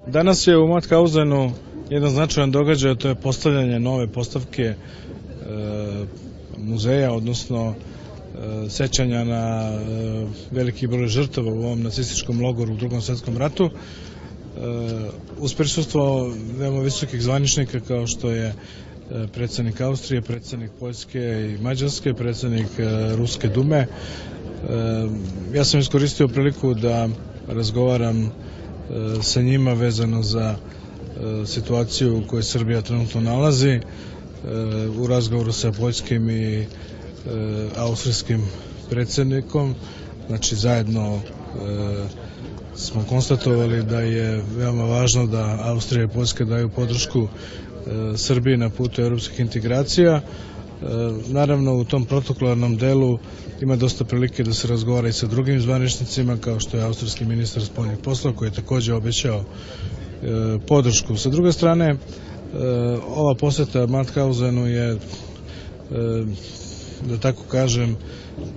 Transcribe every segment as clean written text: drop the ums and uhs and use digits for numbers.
Danas je u Mauthausenu jedan značajan događaj, to je postavljanje nove postavke muzeja, odnosno sećanja na veliki broj žrtava u ovom nacističkom logoru u Drugom svetskom ratu. Uz prisustvo veoma visokih zvaničnika kao što je predsednik Austrije, predsednik Poljske i Mađarske, predsednik Ruske dume. Ja sam iskoristio priliku da razgovaram sa njima vezano za situaciju u kojoj Srbija trenutno nalazi. U razgovoru sa poljskim i austrijskim predsednikom, znači zajedno smo konstatovali da je veoma važno da Austrija i Poljska daju podršku Srbiji na putu evropskih integracija. Naravno, u tom protokolarnom delu ima dosta prilike da se razgovara i sa drugim zvaničnicima, kao što je austrijski ministar spoljnih poslova, koji je takođe obećao podršku. Sa druge strane, ova poseta Mauthausenu je, da tako kažem,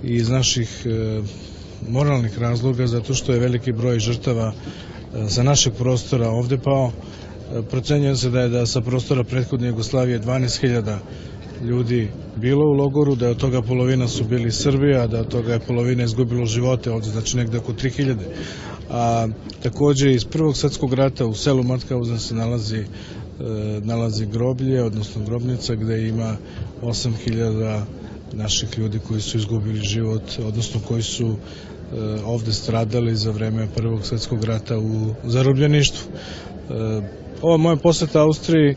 iz naših moralnih razloga, zato što je veliki broj žrtava sa našeg prostora ovde pao. Procenjuje se da sa prostora prethodne Jugoslavije 12.000 ljudi bilo u logoru, da je od toga polovina su bili Srbi, a da od toga je polovina izgubilo živote ovde, znači negde oko 3.000. A takođe iz Prvog svetskog rata u selu Mauthausen se nalazi groblje, odnosno grobnica, gde ima 8.000 naših ljudi koji su izgubili život, odnosno koji su ovde stradali za vreme Prvog svetskog rata u zarobljeništvu. Ova moja poseta Austriji,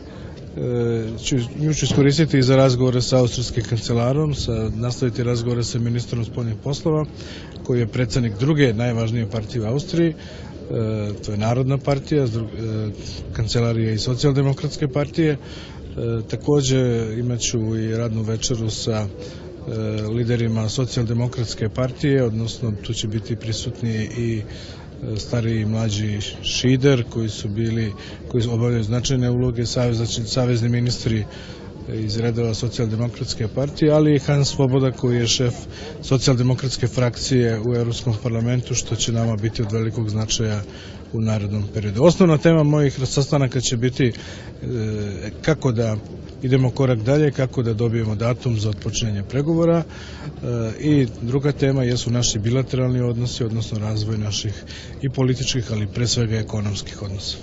nju ću iskoristiti i za razgovore sa austrijskim kancelarom, nastaviti razgovore sa ministrom spoljnih poslova, koji je predsednik druge najvažnije partije u Austriji, to je Narodna partija, kancelarija i Socijaldemokratske partije. Takođe imaću i radnu večeru sa liderima Socijaldemokratske partije, odnosno tu će biti prisutni i stariji i mlađi Šider, koji obavljaju značajne uloge, savezni ministri iz redova Socijaldemokratske partije, ali i Hans Svoboda, koji je šef Socijaldemokratske frakcije u Evropskom parlamentu, što će nama biti od velikog značaja u narednom periodu. Osnovna tema mojih sastanaka će biti kako da idemo korak dalje, kako da dobijemo datum za otpočinjanje pregovora, i druga tema jesu naši bilateralni odnosi, odnosno razvoj naših i političkih, ali pre svega ekonomskih odnosa.